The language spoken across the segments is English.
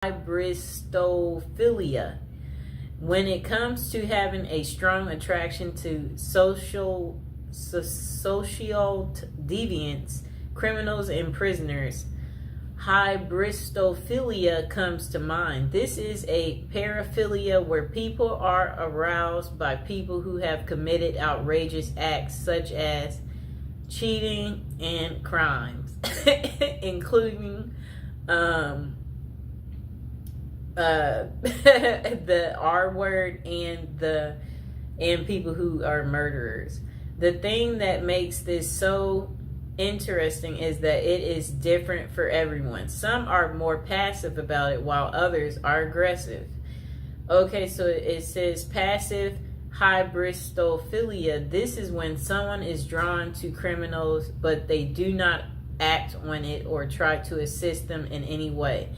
hybristophilia. When it comes to having a strong attraction to social deviants, criminals, and prisoners, hybristophilia comes to mind. This is a paraphilia where people are aroused by people who have committed outrageous acts such as cheating and crimes, including the R word and people who are murderers. The thing that makes this so interesting is that it is different for everyone. Some are more passive about it while others are aggressive. Okay, so it says passive hybristophilia. This is when someone is drawn to criminals but they do not act on it or try to assist them in any way.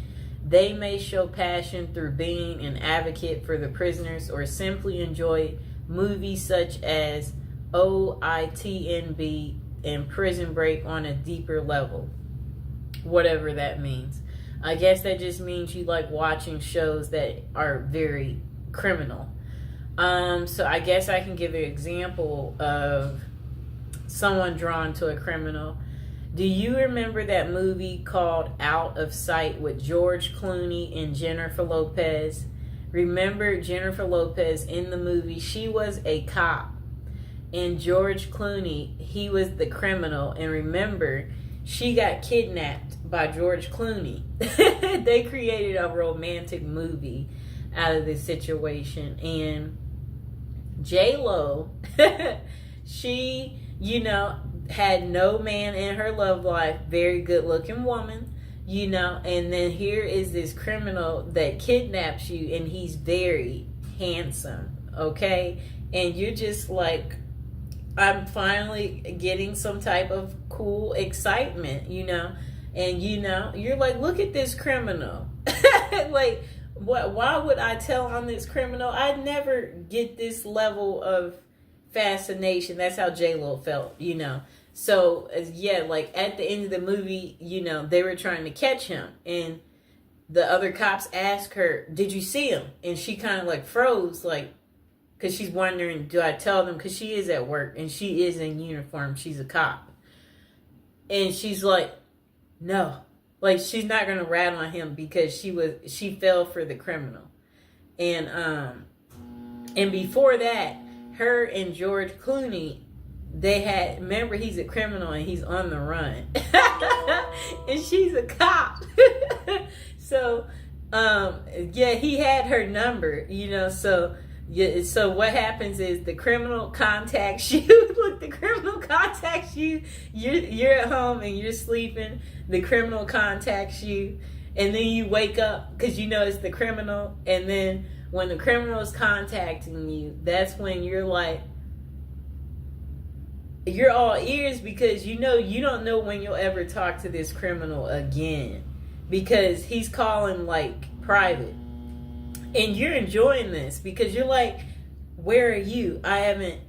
They may show passion through being an advocate for the prisoners or simply enjoy movies such as OITNB and Prison Break on a deeper level. Whatever that means. I guess that just means you like watching shows that are very criminal. So I guess I can give an example of someone drawn to a criminal. Do you remember that movie called Out of Sight with George Clooney and Jennifer Lopez? Remember Jennifer Lopez in the movie? She was a cop. And George Clooney, he was the criminal. And remember, she got kidnapped by George Clooney. They created a romantic movie out of this situation. And J-Lo, she, had no man in her love life. Very good looking woman, and then here is this criminal that kidnaps you and he's very handsome, okay? And you're just like, I'm finally getting some type of cool excitement, and you're like, look at this criminal. Like, why would I tell on this criminal? I'd never get this level of fascination. That's how J-Lo felt, So, yeah, like at the end of the movie, they were trying to catch him. And the other cops asked her, did you see him? And she kind of like froze, like, because she's wondering, do I tell them? Because she is at work and she is in uniform. She's a cop. And she's like, no. Like, she's not going to rat on him because she fell for the criminal. And before that, her and George Clooney, remember, he's a criminal and he's on the run. And she's a cop. So, he had her number, so what happens is the criminal contacts you. Look, the criminal contacts you. You're at home and you're sleeping. The criminal contacts you. And then you wake up because it's the criminal. And then when the criminal is contacting you, that's when you're like, you're all ears because you don't know when you'll ever talk to this criminal again because he's calling like private. And you're enjoying this because you're like, where are you? I haven't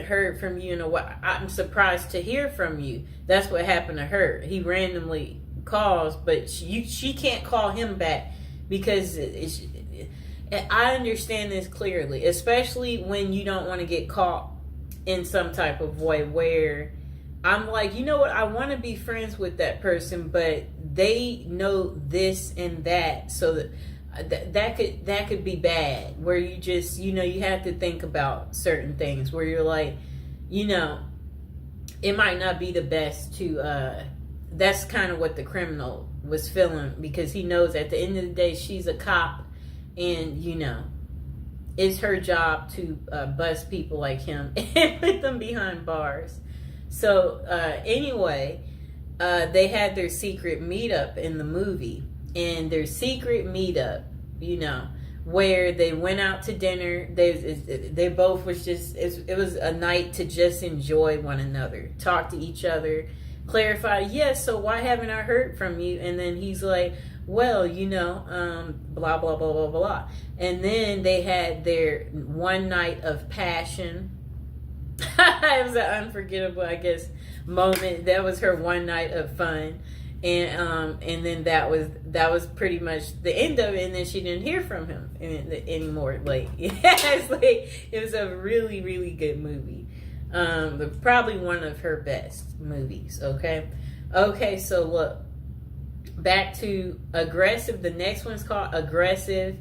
heard from you in a while. I'm surprised to hear from you. That's what happened to her. He randomly calls, but she can't call him back because I understand this clearly, especially when you don't want to get caught in some type of way where I'm like, you know what? I want to be friends with that person, but they know this and that, so that could be bad. Where you just, you have to think about certain things. Where you're like, it might not be the best to. That's kind of what the criminal was feeling because he knows at the end of the day she's a cop, and it's her job to bust people like him and put them behind bars. So anyway, they had their secret meetup in the movie. And their secret meetup, where they went out to dinner. They both was just, it was a night to just enjoy one another, talk to each other, clarify, yes, so why haven't I heard from you? And then he's like, well, blah, blah, blah, blah, blah. And then they had their one night of passion. It was an unforgettable, I guess, moment. That was her one night of fun. And then that was pretty much the end of it, and then she didn't hear from him anymore. Like, it's like, it was a really, really good movie. Probably one of her best movies. Okay, so look, back to aggressive. The next one's called aggressive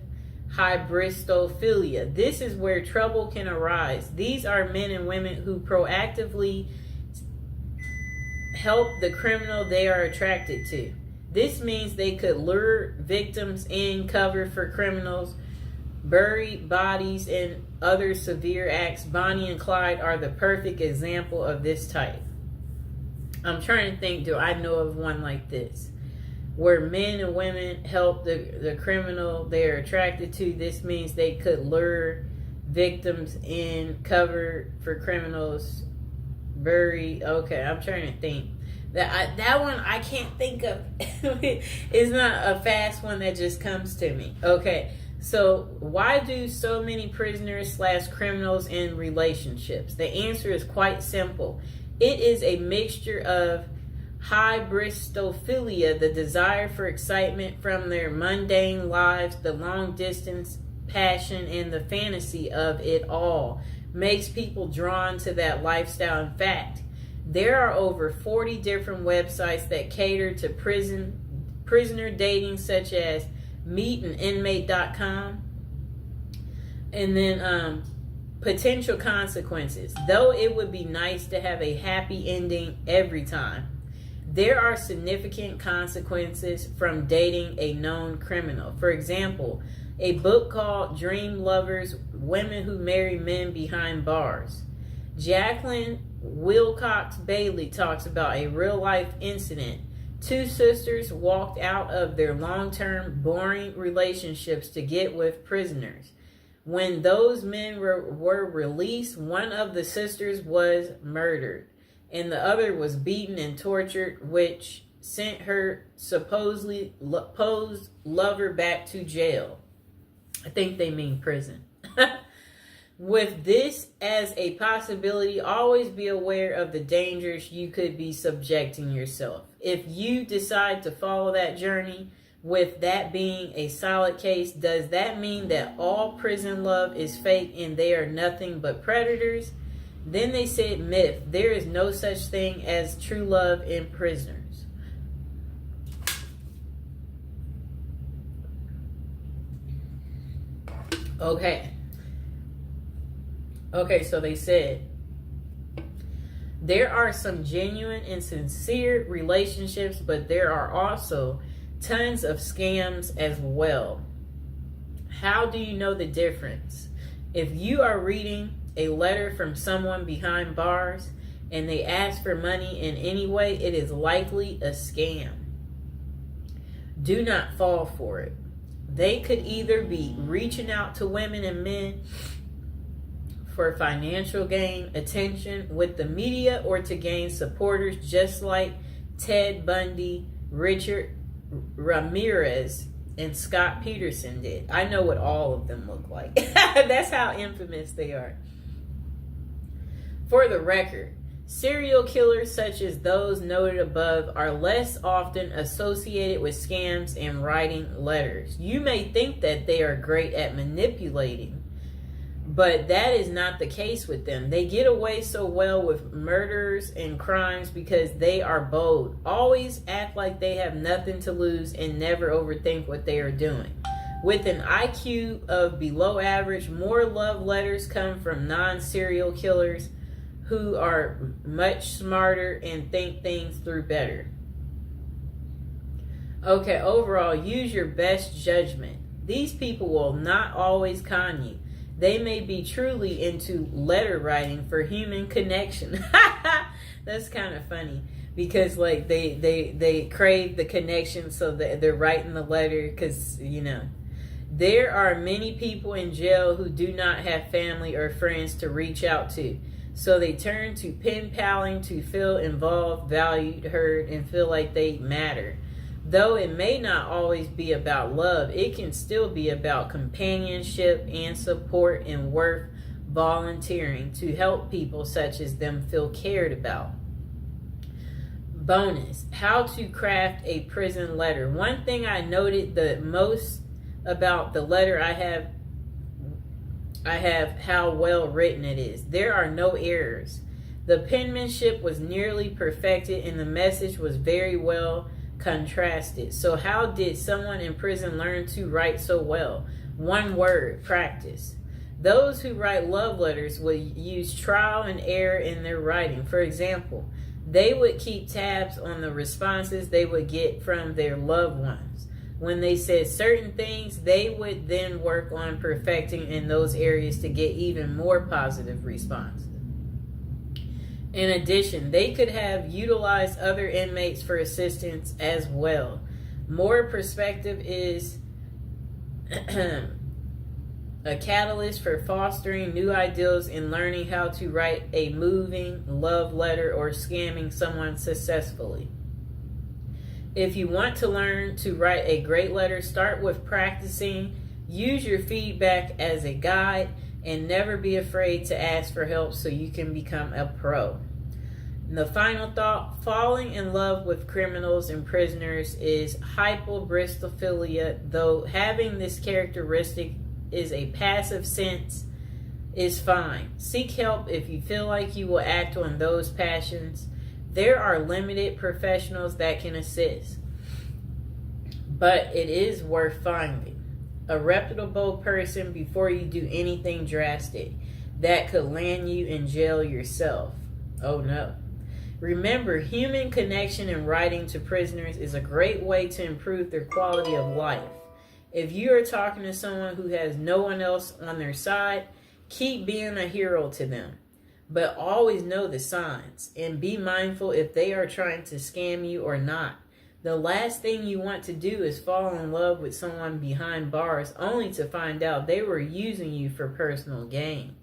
hybristophilia. This is where trouble can arise. These are men and women who proactively help the criminal they are attracted to. This means they could lure victims in, cover for criminals, bury bodies, and other severe acts. Bonnie and Clyde are the perfect example of this type. I'm trying to think, do I know of one like this? Where men and women help the criminal they're attracted to. This means they could lure victims in, cover for criminals, bury. Okay, I'm trying to think. That one I can't think of. It's not a fast one that just comes to me. Okay, so why do so many prisoners / criminals in relationships? The answer is quite simple. It is a mixture of hybristophilia, the desire for excitement from their mundane lives, the long distance passion, and the fantasy of it all makes people drawn to that lifestyle. In fact, there are over 40 different websites that cater to prisoner dating, such as meetaninmate.com. And then potential consequences. Though it would be nice to have a happy ending every time, there are significant consequences from dating a known criminal. For example, a book called Dream Lovers: Women Who Marry Men Behind Bars. Jacqueline Wilcox Bailey talks about a real-life incident. Two sisters walked out of their long-term, boring relationships to get with prisoners. When those men were released, one of the sisters was murdered, and the other was beaten and tortured, which sent her supposedly posed lover back to jail. I think they mean prison. With this as a possibility, always be aware of the dangers you could be subjecting yourself. If you decide to follow that journey, with that being a solid case, does that mean that all prison love is fake and they are nothing but predators? Then they said myth. There is no such thing as true love in prisoners. Okay, so they said there are some genuine and sincere relationships, but there are also tons of scams as well. How do you know the difference? If you are reading a letter from someone behind bars and they ask for money in any way, it is likely a scam. Do not fall for it. They could either be reaching out to women and men for financial gain, attention with the media, or to gain supporters, just like Ted Bundy, Richard Ramirez, and Scott Peterson did. I know what all of them look like. That's how infamous they are. For the record, serial killers such as those noted above are less often associated with scams and writing letters. You may think that they are great at manipulating, but that is not the case with them. They get away so well with murders and crimes because they are bold, always act like they have nothing to lose, and never overthink what they are doing. With an IQ of below average, more love letters come from non-serial killers who are much smarter and think things through better. Okay, overall, use your best judgment. These people will not always con you. They may be truly into letter writing for human connection. That's kind of funny because like they crave the connection, so that they're writing the letter because, you know, there are many people in jail who do not have family or friends to reach out to. So they turn to pen paling to feel involved, valued, heard, and feel like they matter. Though it may not always be about love, it can still be about companionship and support, and worth volunteering to help people such as them feel cared about. Bonus, how to craft a prison letter. One thing I noted the most about the letter I have how well written it is. There are no errors. The penmanship was nearly perfected and the message was very well contrasted. So how did someone in prison learn to write so well? One word: practice. Those who write love letters would use trial and error in their writing. For example, they would keep tabs on the responses they would get from their loved ones. When they said certain things, they would then work on perfecting in those areas to get even more positive responses. In addition, they could have utilized other inmates for assistance as well. More perspective is a catalyst for fostering new ideals and learning how to write a moving love letter or scamming someone successfully. If you want to learn to write a great letter, start with practicing. Use your feedback as a guide and never be afraid to ask for help so you can become a pro. And the final thought, falling in love with criminals and prisoners is hyperbristophilia, though having this characteristic is a passive sense is fine. Seek help if you feel like you will act on those passions. There are limited professionals that can assist, but it is worth finding a reputable person before you do anything drastic that could land you in jail yourself. Oh no. Remember, human connection and writing to prisoners is a great way to improve their quality of life. If you are talking to someone who has no one else on their side, keep being a hero to them. But always know the signs and be mindful if they are trying to scam you or not. The last thing you want to do is fall in love with someone behind bars only to find out they were using you for personal gain.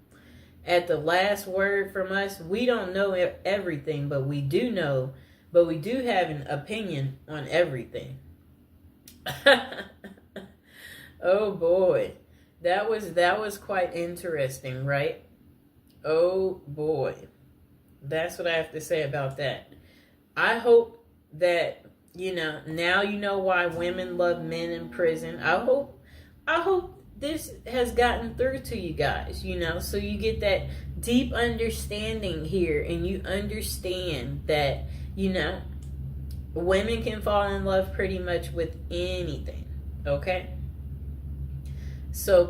At the last word from us, we don't know everything, but we do have an opinion on everything. Oh boy, that was quite interesting, right? Oh boy, that's what I have to say about that. I hope that, now you know why women love men in prison. I hope this has gotten through to you guys, so you get that deep understanding here and you understand that, women can fall in love pretty much with anything, okay? So